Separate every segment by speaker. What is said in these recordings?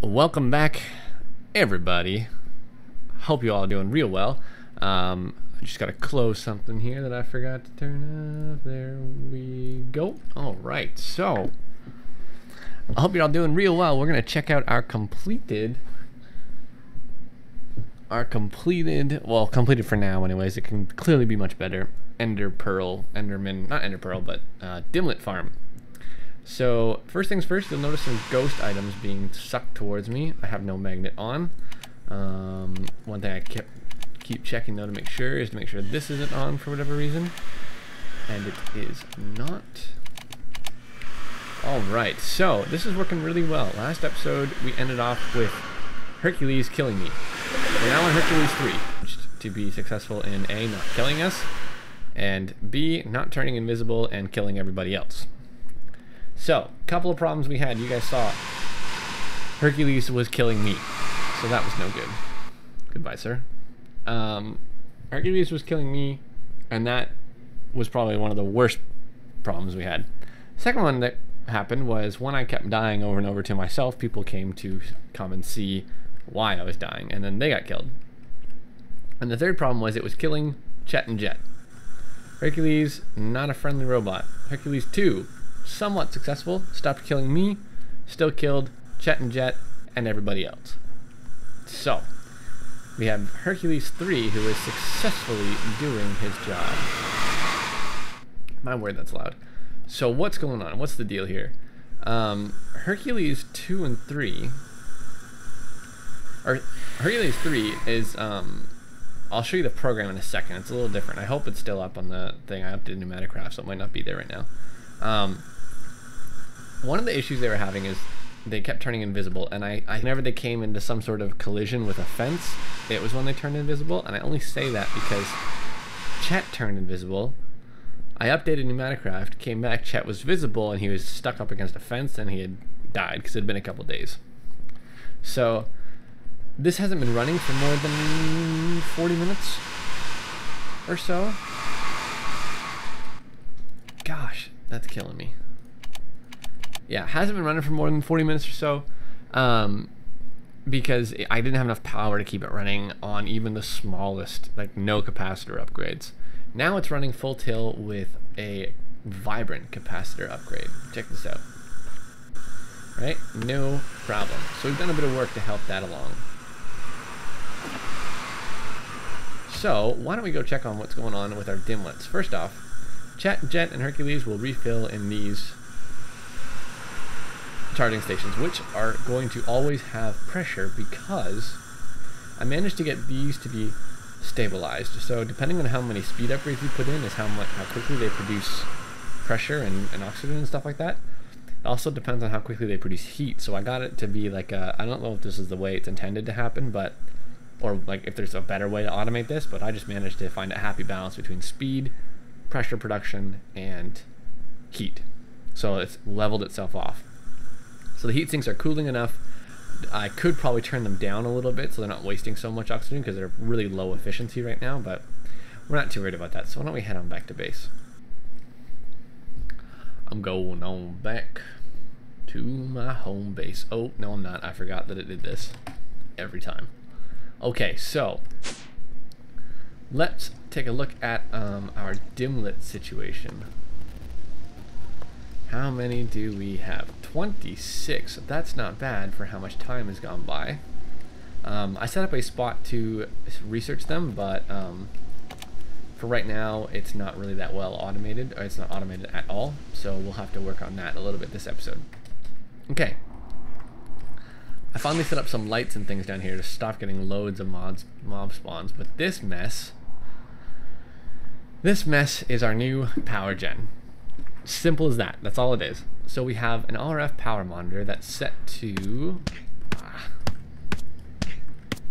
Speaker 1: Welcome back, everybody. Hope you all are doing real well. I just gotta close something here that I forgot to turn off. There we go. All right, so I hope you're all doing real well. We're gonna check out our completed, well, completed for now anyways. It can clearly be much better. Dimlet farm. So first things first, you'll notice some ghost items being sucked towards me. I have no magnet on. One thing I keep checking though to make sure is to make sure this isn't on for whatever reason, and it is not. All right, so this is working really well. Last episode we ended off with Hercules killing me. We're now on Hercules 3 to be successful in A, not killing us, and B, not turning invisible and killing everybody else. So, a couple of problems we had. You guys saw Hercules was killing me, so that was no good. Goodbye, sir. Hercules was killing me, and that was probably one of the worst problems we had. Second one that happened was when I kept dying over and over to myself, people came to come and see why I was dying, and then they got killed. And the third problem was it was killing Chet and Jet. Hercules, not a friendly robot. Hercules 2, somewhat successful, stopped killing me, still killed Chet and Jet and everybody else. So, we have Hercules 3 who is successfully doing his job. My word, that's loud. So what's going on? What's the deal here? Hercules 2 and 3, or Hercules 3 is, I'll show you the program in a second. It's a little different. I hope it's still up on the thing. I updated Pneumaticraft, so it might not be there right now. One of the issues they were having is they kept turning invisible, and whenever they came into some sort of collision with a fence, it was when they turned invisible, and I only say that because Chet turned invisible. I updated Pneumaticraft, came back, Chet was visible, and he was stuck up against a fence, and he had died because it had been a couple days. So this hasn't been running for more than 40 minutes or so. Gosh, that's killing me. Yeah, hasn't been running for more than 40 minutes or so, because I didn't have enough power to keep it running on even the smallest, like no capacitor upgrades. Now it's running full tilt with a vibrant capacitor upgrade. Check this out. Right? No problem. So we've done a bit of work to help that along. So why don't we go check on what's going on with our dimlets. First off, Chet, Jet, and Hercules will refill in these charging stations, which are going to always have pressure because I managed to get these to be stabilized. So depending on how many speed upgrades you put in is how quickly they produce pressure and oxygen and stuff like that. It also depends on how quickly they produce heat. So I got it to be like a, I don't know if this is the way it's intended to happen, but, or like if there's a better way to automate this, but I just managed to find a happy balance between speed, pressure production, and heat. So it's leveled itself off. So the heat sinks are cooling enough. I could probably turn them down a little bit so they're not wasting so much oxygen because they're really low efficiency right now, but we're not too worried about that. So why don't we head on back to base? I'm going on back to my home base. Oh, no I'm not. I forgot that it did this every time. Okay, so let's take a look at our dimlet situation. How many do we have? 26. That's not bad for how much time has gone by. I set up a spot to research them, but for right now, it's not really that well automated, or it's not automated at all, so we'll have to work on that a little bit this episode. Okay. I finally set up some lights and things down here to stop getting loads of mob spawns, but this mess is our new power gen. Simple as that. That's all it is. So we have an RF power monitor that's set to, if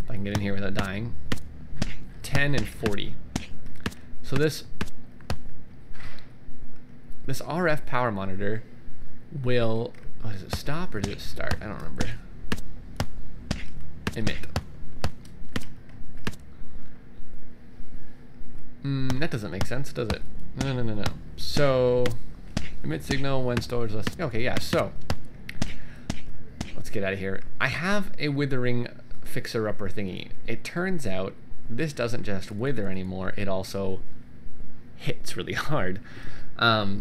Speaker 1: I can get in here without dying, 10 and 40. So this RF power monitor will, oh, does it stop or does it start? I don't remember. Emit. That doesn't make sense, does it? No. So emit signal when storage less. Okay, yeah. So let's get out of here. I have a withering fixer-upper thingy. It turns out this doesn't just wither anymore, it also hits really hard. So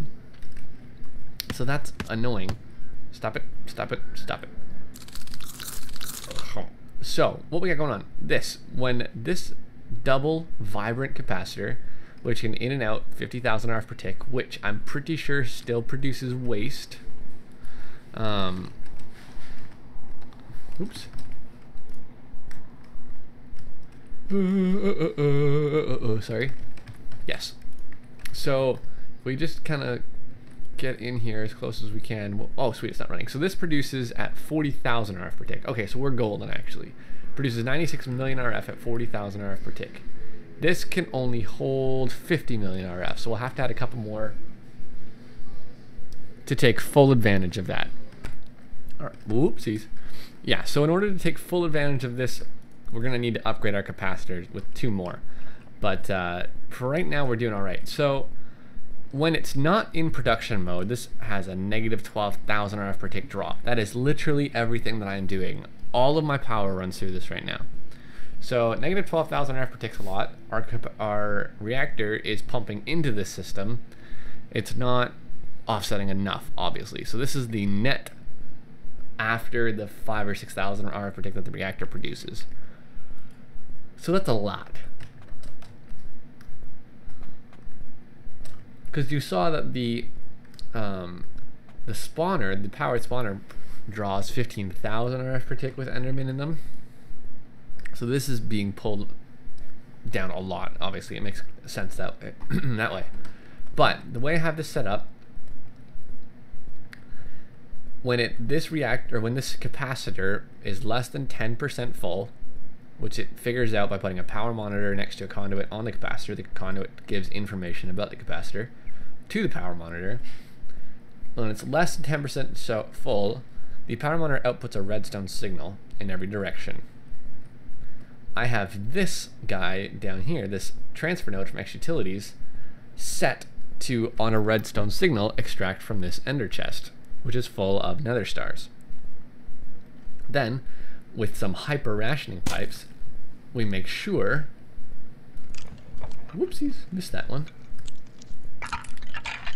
Speaker 1: that's annoying. Stop it, stop it, stop it. So, what we got going on? When this double vibrant capacitor, which can in and out 50,000 RF per tick, which I'm pretty sure still produces waste. Oops. Sorry. Yes. So we just kind of get in here as close as we can. Oh, sweet, it's not running. So this produces at 40,000 RF per tick. Okay, so we're golden actually. Produces 96 million RF at 40,000 RF per tick. This can only hold 50 million RF, so we'll have to add a couple more to take full advantage of that. All right, whoopsies. Yeah, so in order to take full advantage of this, we're gonna need to upgrade our capacitors with 2 more. But for right now, we're doing all right. So when it's not in production mode, this has a negative 12,000 RF per tick drop. That is literally everything that I'm doing. All of my power runs through this right now. So negative 12,000 RF per tick's a lot. Our reactor is pumping into this system. It's not offsetting enough, obviously. So this is the net after the 5,000 or 6,000 RF per tick that the reactor produces. So that's a lot. Because you saw that the spawner, the powered spawner, draws 15,000 RF per tick with Enderman in them. So this is being pulled down a lot. Obviously, it makes sense that way. that way. But the way I have this set up, when this capacitor is less than 10% full, which it figures out by putting a power monitor next to a conduit on the capacitor. The conduit gives information about the capacitor to the power monitor. When it's less than 10% full, the power monitor outputs a redstone signal in every direction. I have this guy down here, this transfer node from XUtilities, set to, on a redstone signal, extract from this ender chest, which is full of nether stars. Then, with some hyper rationing pipes, we make sure, whoopsies, missed that one.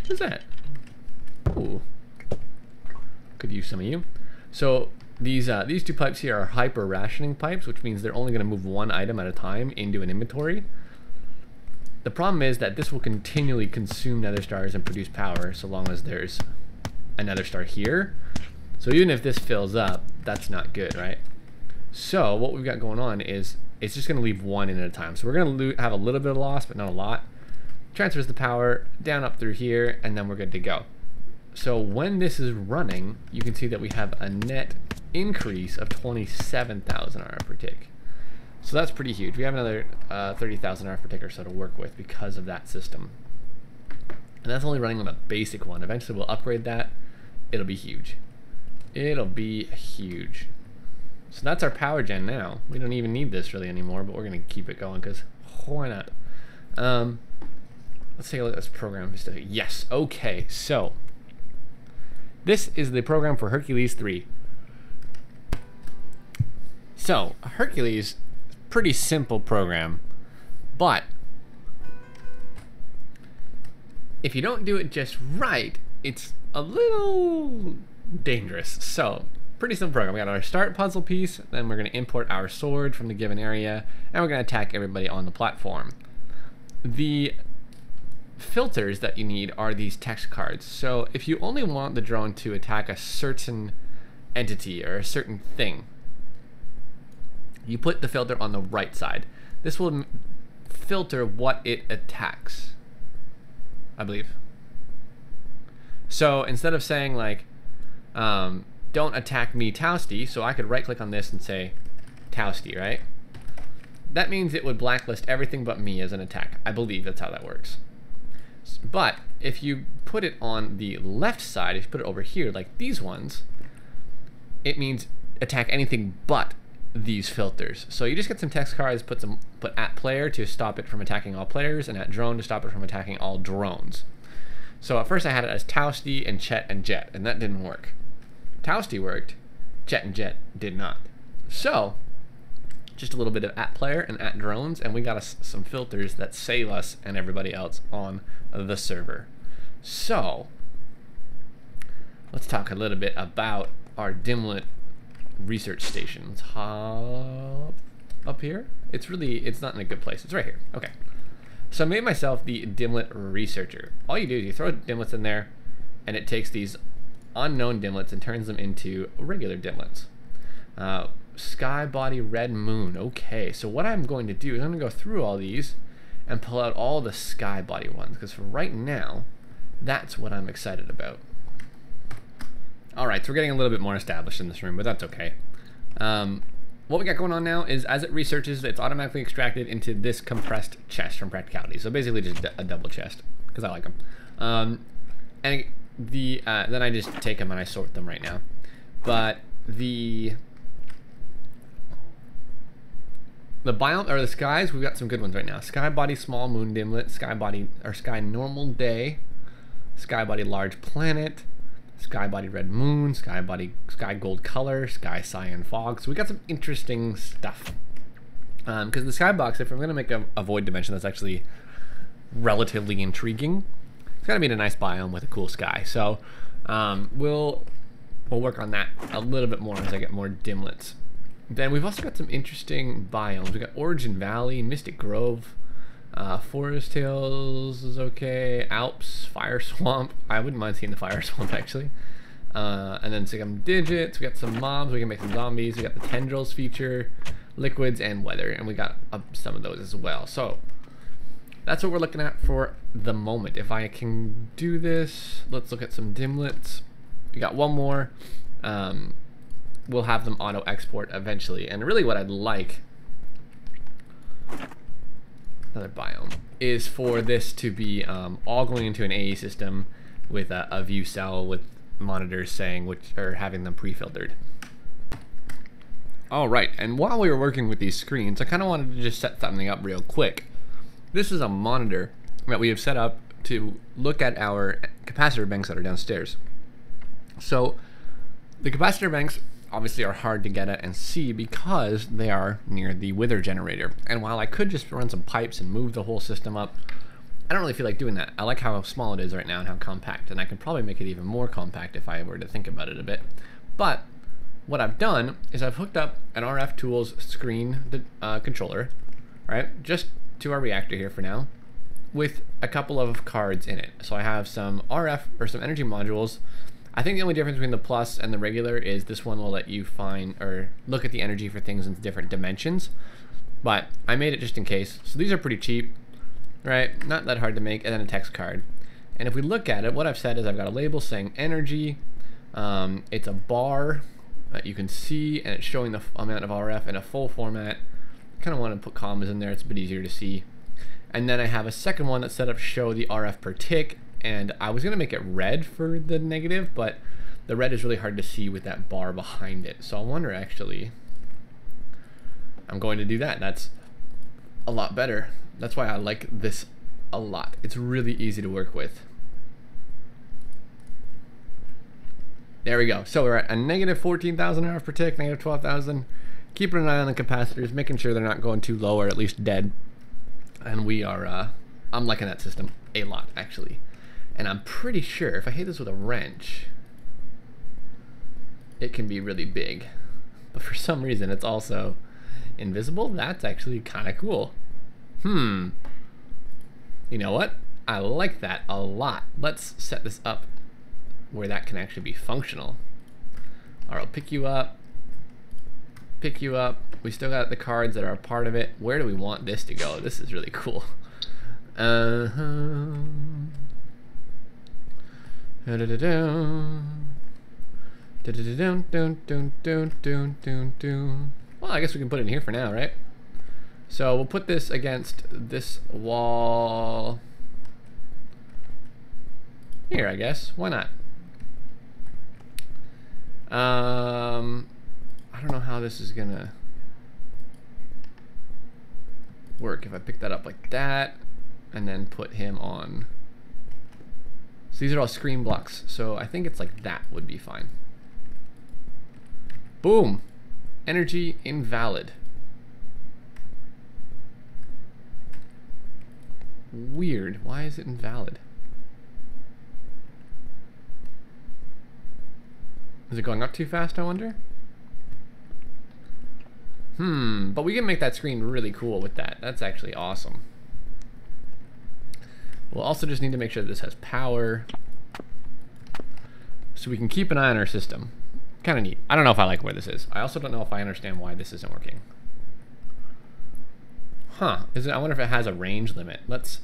Speaker 1: What's that? Ooh, could use some of you. So these 2 pipes here are hyper rationing pipes, which means they're only going to move 1 item at a time into an inventory. The problem is that this will continually consume nether stars and produce power so long as there's a nether star here. So even if this fills up, that's not good, right? So what we've got going on is it's just going to leave 1 in at a time. So we're going to have a little bit of loss, but not a lot. Transfers the power down up through here, and then we're good to go. So when this is running, you can see that we have a net increase of 27,000 RF per tick. So that's pretty huge. We have another 30,000 RF per tick or so to work with because of that system. And that's only running on a basic one. Eventually we'll upgrade that. It'll be huge. It'll be huge. So that's our power gen now. We don't even need this really anymore, but we're going to keep it going because why not? Let's take a look at this program. Yes, okay, so this is the program for Hercules 3. So, Hercules, pretty simple program, but if you don't do it just right, it's a little dangerous. So, pretty simple program. We got our start puzzle piece, then we're going to import our sword from the given area, and we're going to attack everybody on the platform. The filters that you need are these text cards. So if you only want the drone to attack a certain entity or a certain thing, you put the filter on the right side. This will filter what it attacks, I believe. So instead of saying like, don't attack me, Toasty, so I could right click on this and say Toasty, right? That means it would blacklist everything but me as an attack. I believe that's how that works. But if you put it on the left side, if you put it over here like these ones, it means attack anything but these filters. So you just get some text cards, put at player to stop it from attacking all players, and at drone to stop it from attacking all drones. So at first I had it as Toasty and Chet and Jet, and that didn't work. Toasty worked, Chet and Jet did not. So, just a little bit of @player and @drones, and we got us some filters that save us and everybody else on the server. So, let's talk a little bit about our Dimlet research station. Let's hop up here. It's not in a good place. It's right here. Okay. So I made myself the Dimlet researcher. All you do is you throw Dimlets in there, and it takes these unknown Dimlets and turns them into regular Dimlets. Sky Body Red Moon. Okay, so what I'm going to do is I'm going to go through all these and pull out all the Sky Body ones, because for right now, that's what I'm excited about. Alright, so we're getting a little bit more established in this room, but that's okay. What we got going on now is as it researches, it's automatically extracted into this compressed chest from Practicality. So basically just a double chest, because I like them. And then I just take them and I sort them right now. But the biome, or the skies, we've got some good ones right now. Sky Body Small Moon Dimlet, Sky Body, or Sky Normal Day, Sky Body Large Planet, Sky Body Red Moon, Sky Gold Color, Sky Cyan Fog. So we got some interesting stuff. Because the skybox, if I'm going to make a void dimension that's actually relatively intriguing, it's got to be in a nice biome with a cool sky. So we'll work on that a little bit more as I get more Dimlets. Then we've also got some interesting biomes. We got Origin Valley, Mystic Grove, Forest Hills is okay, Alps, Fire Swamp. I wouldn't mind seeing the Fire Swamp actually. And then some digits. We got some mobs. We can make some zombies. We got the Tendrils feature, liquids, and weather, and we got some of those as well. So that's what we're looking at for the moment. If I can do this, let's look at some Dimlets. We got one more. We'll have them auto export eventually, and really what I'd like, another biome, is for this to be all going into an AE system with a view cell with monitors saying which, or having them pre-filtered. All right, and while we were working with these screens, I kind of wanted to just set something up real quick. This is a monitor that we have set up to look at our capacitor banks that are downstairs. So the capacitor banks obviously are hard to get at and see because they are near the wither generator. And while I could just run some pipes and move the whole system up, I don't really feel like doing that. I like how small it is right now and how compact, and I can probably make it even more compact if I were to think about it a bit. But what I've done is I've hooked up an RF Tools screen controller, right, just to our reactor here for now, with a couple of cards in it. So I have some RF, or some energy modules. I think the only difference between the plus and the regular is this one will let you find or look at the energy for things in different dimensions, but I made it just in case. So these are pretty cheap, right? Not that hard to make, and then a text card. And if we look at it, what I've said is I've got a label saying energy. It's a bar that you can see, and it's showing the amount of RF in a full format. Kind of want to put commas in there, it's a bit easier to see. And then I have a second one that's set up to show the RF per tick. And I was going to make it red for the negative, but the red is really hard to see with that bar behind it. So I wonder, actually, I'm going to do that. That's a lot better. That's why I like this a lot. It's really easy to work with. There we go. So we're at a negative 14,000 RF per tick, negative 12,000. Keeping an eye on the capacitors, making sure they're not going too low or at least dead. And we are, I'm liking that system a lot, actually. And I'm pretty sure if I hit this with a wrench, it can be really big. But for some reason, it's also invisible. That's actually kind of cool. You know what? I like that a lot. Let's set this up where that can actually be functional. Or I'll pick you up. Pick you up. We still got the cards that are a part of it. Where do we want this to go? This is really cool. Well, I guess we can put it in here for now, right? So we'll put this against this wall here, I guess. Why not? I don't know how this is gonna work. If I pick that up like that and then put him on. So these are all screen blocks, so I think it's like that would be fine. Boom. Energy invalid. Weird. Why is it invalid? Is it going up too fast, I wonder? But we can make that screen really cool with that. That's actually awesome. We'll also just need to make sure that this has power, so we can keep an eye on our system. Kind of neat. I don't know if I like where this is. I also don't know if I understand why this isn't working. Is it? I wonder if it has a range limit. Let's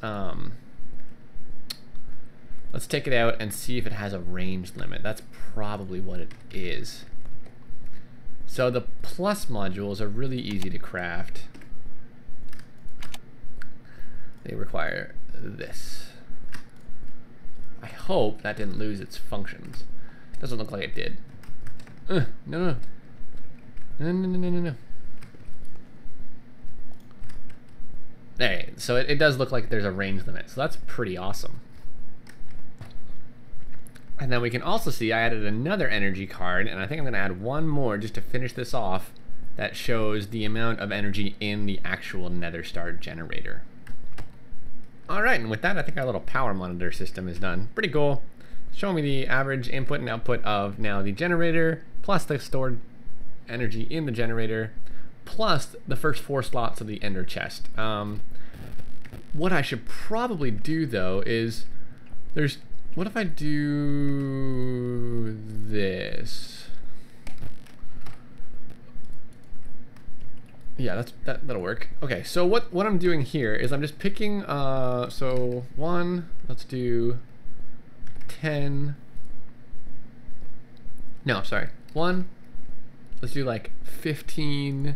Speaker 1: take it out and see if it has a range limit. That's probably what it is. So the plus modules are really easy to craft. They require this. I hope that didn't lose its functions. Doesn't look like it did. No. There, so it does look like there's a range limit, so that's pretty awesome. And then we can also see I added another energy card, and I think I'm gonna add one more just to finish this off that shows the amount of energy in the actual Nether Star generator. Alright, and with that I think our little power monitor system is done. Pretty cool. Showing me the average input and output of now the generator, plus the stored energy in the generator, plus the first 4 slots of the ender chest. What I should probably do though is, what if I do this? Yeah, that'll work. Okay, so what I'm doing here is I'm just picking, so 1, let's do 10. No, sorry. 1, let's do like 15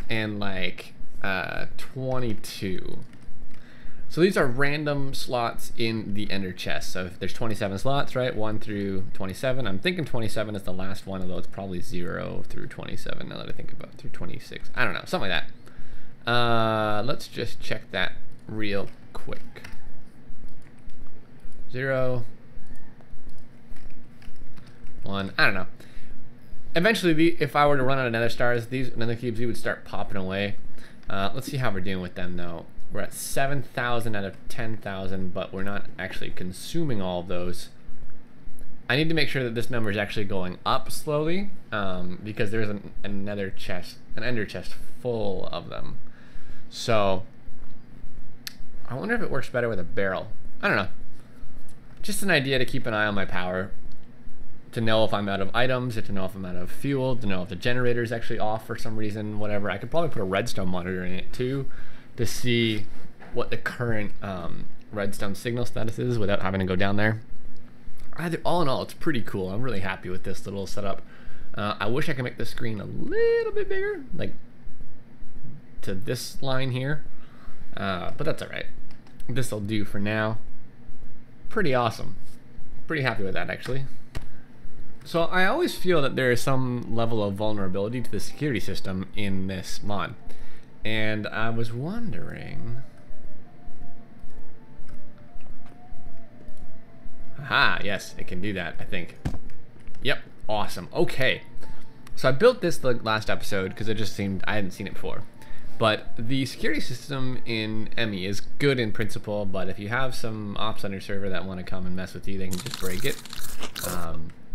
Speaker 1: and like 22. So these are random slots in the ender chest. So if there's 27 slots, right? 1 through 27. I'm thinking 27 is the last one, although it's probably 0 through 27 now that I think about it, through 26. I don't know, something like that. Let's just check that real quick. 0, 1, I don't know. Eventually, if I were to run out of nether stars, these nether cubes, would start popping away. Let's see how we're doing with them though. We're at 7,000 out of 10,000, but we're not actually consuming all of those. I need to make sure that this number is actually going up slowly, because there's an ender chest full of them. So I wonder if it works better with a barrel. I don't know. Just an idea to keep an eye on my power, to know if I'm out of items, to know if I'm out of fuel, to know if the generator is actually off for some reason, whatever. I could probably put a redstone monitor in it too, to see what the current redstone signal status is without having to go down there. All in all, it's pretty cool. I'm really happy with this little setup. I wish I could make the screen a little bit bigger, like to this line here, but that's all right. This'll do for now. Pretty awesome. Pretty happy with that, actually. So I always feel that there is some level of vulnerability to the security system in this mod. And I was wondering... Aha, yes, it can do that, I think. Yep, awesome. Okay. So I built this the last episode because it just seemed I hadn't seen it before. But the security system in Emmy is good in principle, but if you have some ops on your server that want to come and mess with you, they can just break it.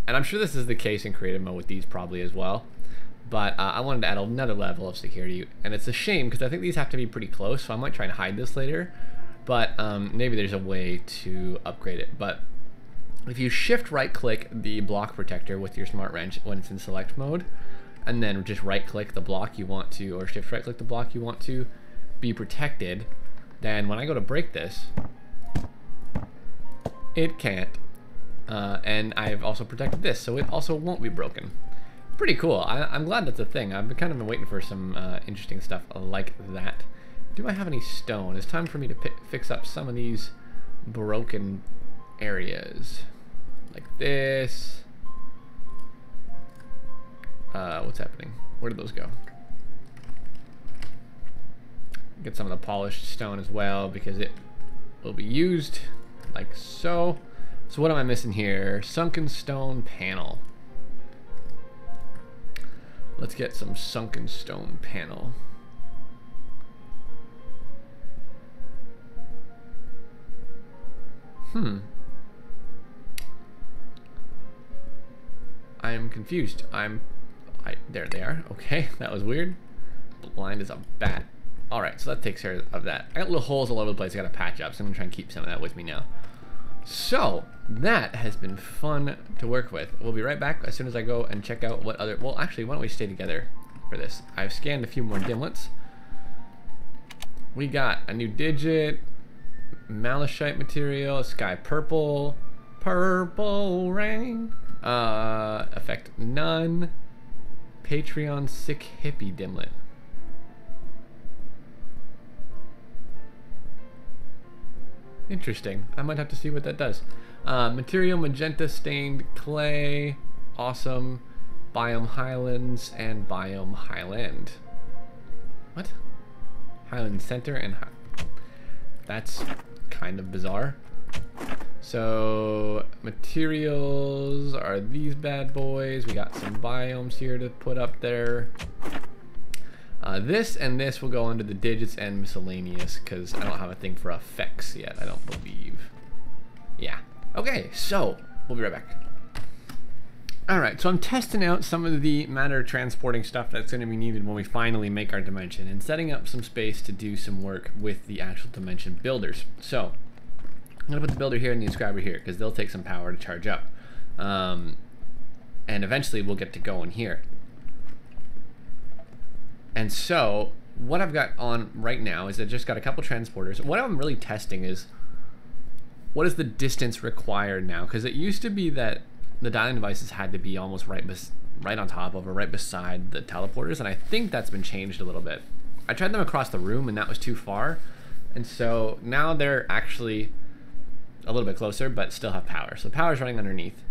Speaker 1: And I'm sure this is the case in creative mode with these probably as well. But I wanted to add another level of security, and it's a shame because I think these have to be pretty close, so I might try and hide this later. But maybe there's a way to upgrade it. But if you shift right click the block protector with your smart wrench when it's in select mode, and then just right click the block you want to, or shift right click the block you want to be protected, then when I go to break this, it can't. And I've also protected this, so it also won't be broken. Pretty cool. I'm glad that's a thing. I've been kind of waiting for some interesting stuff like that. Do I have any stone? It's time for me to fix up some of these broken areas. Like this. What's happening? Where did those go? Get some of the polished stone as well because it will be used like so. So what am I missing here? Sunken stone panel. Let's get some sunken stone panel. I'm confused. There they are. Okay, that was weird. Blind as a bat. Alright, so that takes care of that. I got little holes all over the place I gotta patch up, so I'm gonna try and keep some of that with me now. So, that has been fun to work with. We'll be right back as soon as I go and check out what other... Well, actually, why don't we stay together for this? I've scanned a few more dimlets. We got a new digit, malachite material, sky purple, purple rain, effect none, Patreon sick hippie dimlet. Interesting. I might have to see what that does. Material magenta stained clay, awesome, biome highlands and biome highland. What? Highland center and that's kind of bizarre. So materials are these bad boys. We got some biomes here to put up there. This and this will go under the digits and miscellaneous because I don't have a thing for effects yet, I don't believe. Yeah. Okay, so we'll be right back. Alright, so I'm testing out some of the matter transporting stuff that's going to be needed when we finally make our dimension and setting up some space to do some work with the actual dimension builders. So I'm going to put the builder here and the inscriber here because they'll take some power to charge up. And eventually we'll get to going here. And so what I've got on right now is I just got a couple transporters. What I'm really testing is what is the distance required now? Because it used to be that the dialing devices had to be almost right on top of or right beside the teleporters, and I think that's been changed a little bit. I tried them across the room and that was too far, and so now they're actually a little bit closer but still have power. So power is running underneath.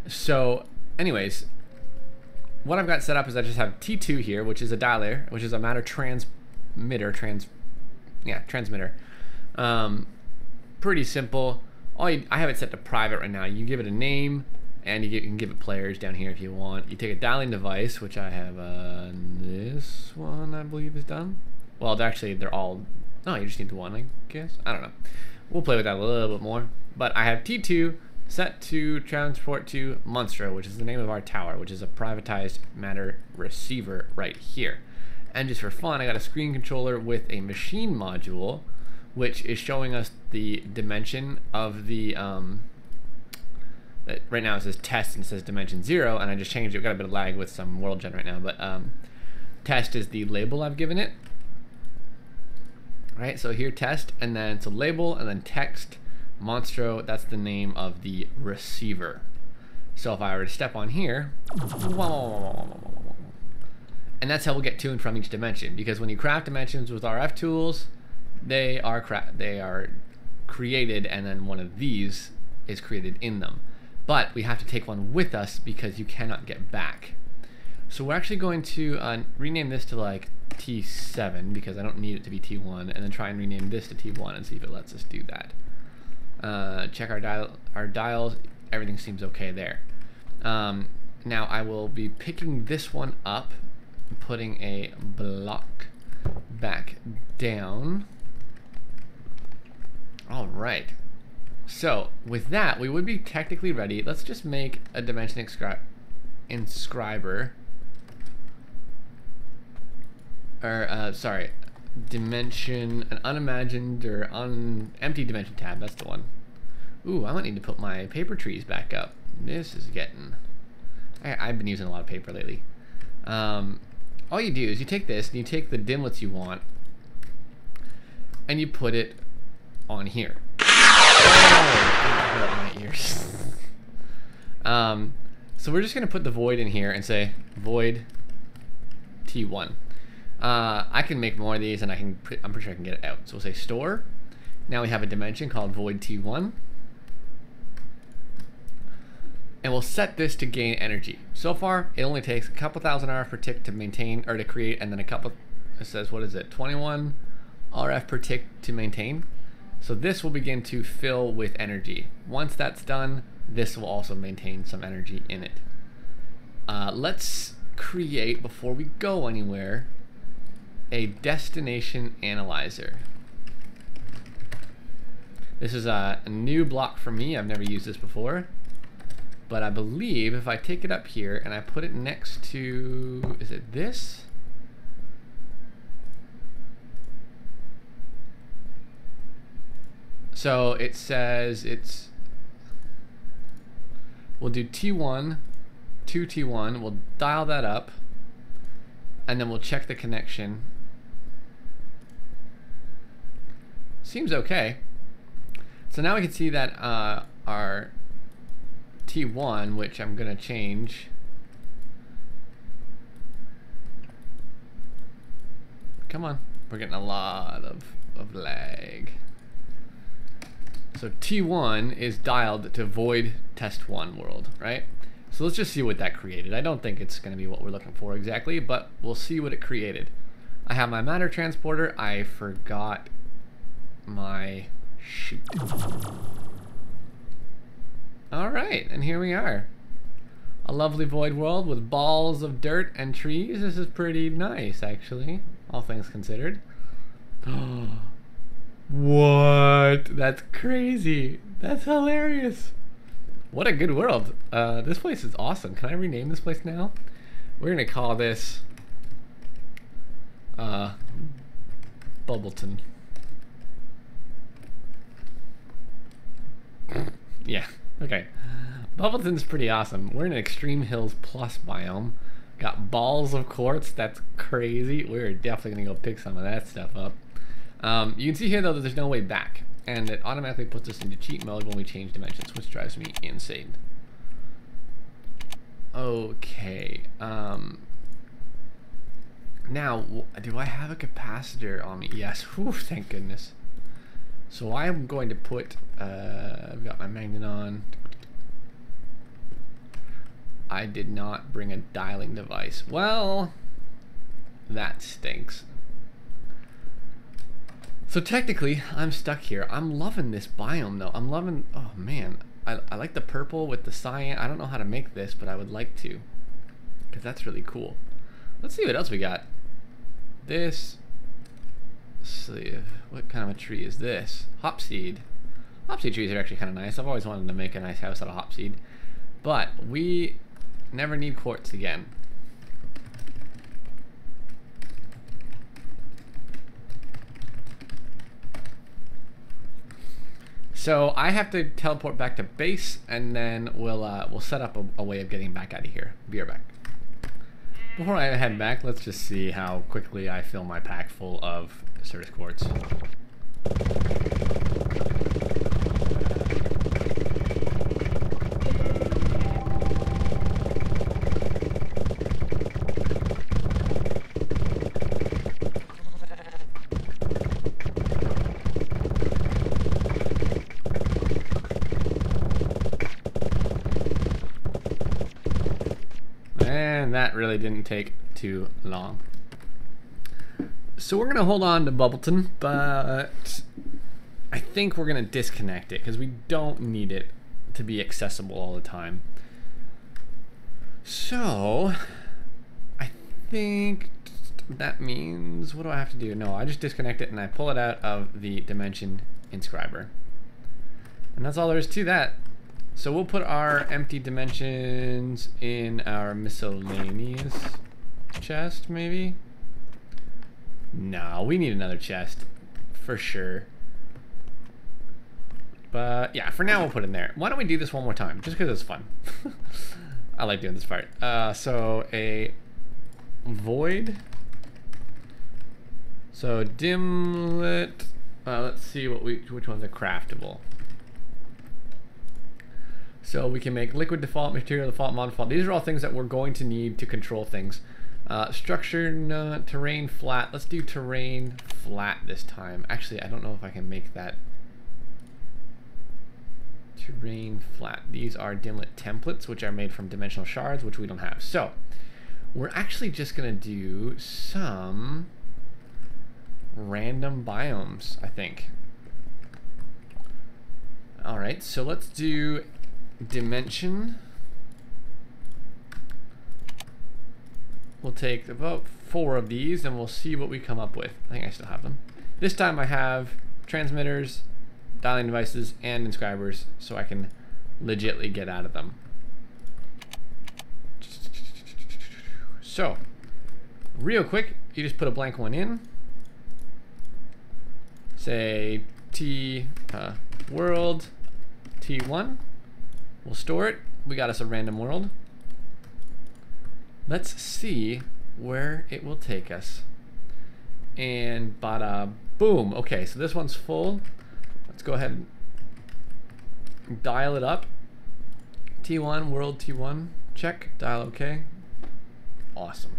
Speaker 1: So anyways, what I've got set up is I just have T2 here, which is a dialer, which is a matter transmitter, transmitter. Pretty simple. I have it set to private right now. You give it a name, and you can give it players down here if you want. You take a dialing device, which I have this one, I believe is done. Well, actually, they're all... No, you just need the one, I guess. I don't know. We'll play with that a little bit more. But I have T2 set to transport to Monstro, which is the name of our tower, which is a privatized matter receiver right here. And just for fun, I got a screen controller with a machine module, which is showing us the dimension of the, right now it says test and it says dimension 0, and I just changed it. We've got a bit of lag with some world gen right now, but test is the label I've given it. Right, so here test, and then it's a label, and then text, Monstro, that's the name of the receiver. So if I were to step on here, and that's how we'll get to and from each dimension, because when you craft dimensions with RF tools, they are created, and then one of these is created in them. But we have to take one with us because you cannot get back. So we're actually going to rename this to like T7 because I don't need it to be T1, and then try and rename this to T1 and see if it lets us do that. Check our dials, everything seems okay there. Now I will be picking this one up, putting a block back down. All right, so with that we would be technically ready. Let's just make a dimension inscriber, or sorry, dimension, an unimagined or empty dimension tab, that's the one. Ooh, I might need to put my paper trees back up. This is getting, I've been using a lot of paper lately. All you do is you take this and you take the dimlets you want and you put it on here. Oh, my ears. So we're just gonna put the void in here and say void T1. I can make more of these, and I'm pretty sure I can get it out. So we'll say store. Now we have a dimension called void T1. And we'll set this to gain energy. So far, it only takes a couple thousand RF per tick to maintain, or to create, and then a couple, it says, what is it, 21 RF per tick to maintain. So this will begin to fill with energy. Once that's done, this will also maintain some energy in it. Let's create, before we go anywhere, a destination analyzer. This is a new block for me. I've never used this before, but I believe if I take it up here and I put it next to, is it this? So it says it's, we'll do T1, 2T1, we'll dial that up, and then we'll check the connection. Seems okay. So now we can see that our T1, which I'm gonna change. Come on, we're getting a lot of lag. So T1 is dialed to void test 1 world, right? So let's just see what that created. I don't think it's gonna be what we're looking for exactly, but we'll see what it created. I have my matter transporter. I forgot my shoot. All right, and here we are. A lovely void world with balls of dirt and trees. This is pretty nice, actually, all things considered. What? That's crazy. That's hilarious. What a good world. This place is awesome. Can I rename this place now? We're gonna call this Bubbleton. Yeah, okay. Bubbleton's pretty awesome. We're in an Extreme Hills Plus biome. Got balls of quartz. That's crazy. We're definitely gonna go pick some of that stuff up. You can see here though that there's no way back, and it automatically puts us into cheat mode when we change dimensions, which drives me insane. Okay. Now, do I have a capacitor on me? Yes. Whew, thank goodness. So I am going to put, I've got my magnet on. I did not bring a dialing device. Well, that stinks. So technically, I'm stuck here. I'm loving this biome though. I'm loving, oh man. I like the purple with the cyan. I don't know how to make this, but I would like to, because that's really cool. Let's see what else we got. This, let's see, what kind of a tree is this? Hopseed. Hopseed trees are actually kind of nice. I've always wanted to make a nice house out of hopseed, but we never need quartz again. So I have to teleport back to base, and then we'll set up a way of getting back out of here. Be right back. Before I head back, let's just see how quickly I fill my pack full of Certus quartz. That really didn't take too long. So we're gonna hold on to Bubbleton, but I think we're gonna disconnect it because we don't need it to be accessible all the time. So I think that means, what do I have to do? No, I just disconnect it and I pull it out of the dimension inscriber. And that's all there is to that. So we'll put our empty dimensions in our miscellaneous chest, maybe? No, we need another chest, for sure. But yeah, for now we'll put it in there. Why don't we do this one more time, just because it's fun. I like doing this part. So a void. So dimlet, let's see what which ones are craftable. So we can make liquid default, material default, mod default. These are all things that we're going to need to control things. Structure, terrain flat. Let's do terrain flat this time. Actually, I don't know if I can make that terrain flat. These are dimlet templates, which are made from dimensional shards, which we don't have. So we're actually just gonna do some random biomes, I think. All right, so let's do dimension. We'll take about 4 of these and we'll see what we come up with. I think I still have them. This time I have transmitters, dialing devices, and inscribers, so I can legitly get out of them. So, real quick, you just put a blank one in. Say T world T1. We'll store it. We got us a random world. Let's see where it will take us. And bada boom. Okay, so this one's full. Let's go ahead and dial it up. T1, world T1. Check, dial OK. Awesome.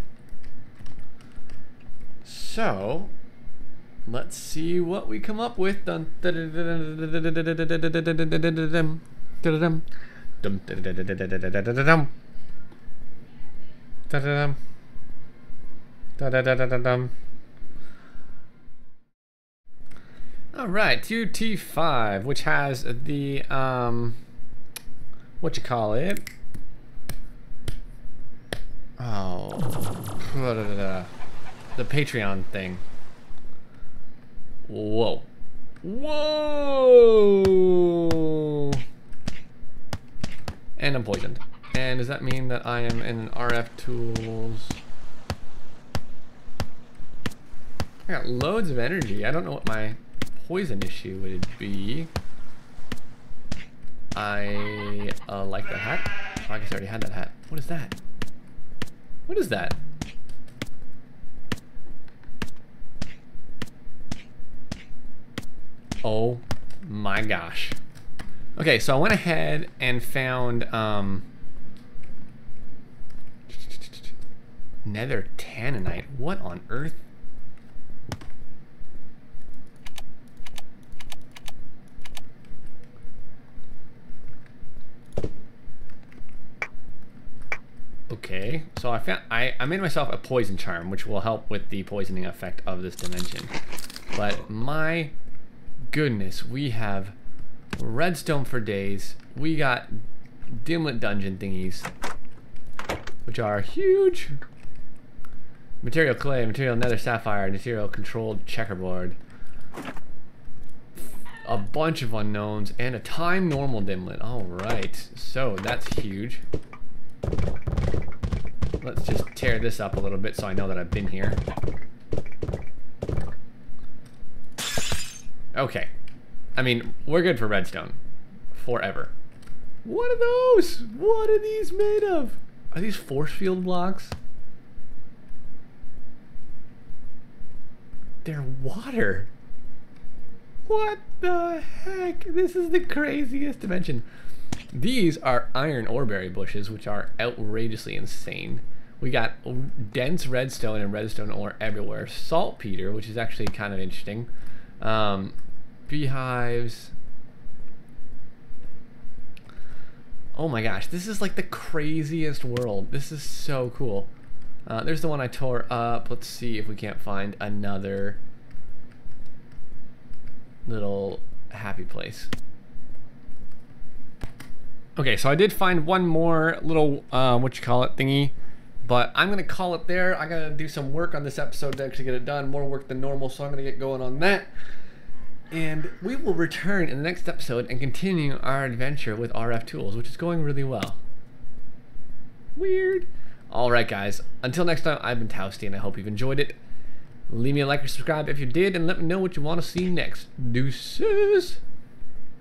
Speaker 1: So, let's see what we come up with. Dun, dun, dun, dun, dun, dun, dun, dun, dun, dun, dun, dun, dun. All right, 2T5, which has the what you call it? Oh, the Patreon thing. Whoa. Whoa! And I'm poisoned. And does that mean that I am in RF tools? I got loads of energy. I don't know what my poison issue would be. I like the hat. Oh, I guess I already had that hat. What is that? What is that? Oh my gosh. Okay, so I went ahead and found nether tanninite. What on earth? Okay, so I made myself a poison charm, which will help with the poisoning effect of this dimension. But my goodness, we have redstone for days. We got dimlet dungeon thingies, which are huge. Material clay, material nether sapphire, material controlled checkerboard. A bunch of unknowns and a time normal dimlet. All right, so that's huge. Let's just tear this up a little bit so I know that I've been here. Okay. I mean, we're good for redstone. Forever. What are those? What are these made of? Are these force field blocks? They're water. What the heck? This is the craziest dimension. These are iron oreberry bushes, which are outrageously insane. We got dense redstone and redstone ore everywhere. Saltpeter, which is actually kind of interesting. Beehives. Oh my gosh, this is like the craziest world. This is so cool. There's the one I tore up. Let's see if we can't find another little happy place. Okay, so I did find one more little, what you call it, thingy. But I'm going to call it there. I got to do some work on this episode to actually get it done. More work than normal, so I'm going to get going on that. And we will return in the next episode and continue our adventure with RF tools, which is going really well. Weird. Alright guys, until next time, I've been Toasty and I hope you've enjoyed it. Leave me a like or subscribe if you did, and let me know what you want to see next. Deuces.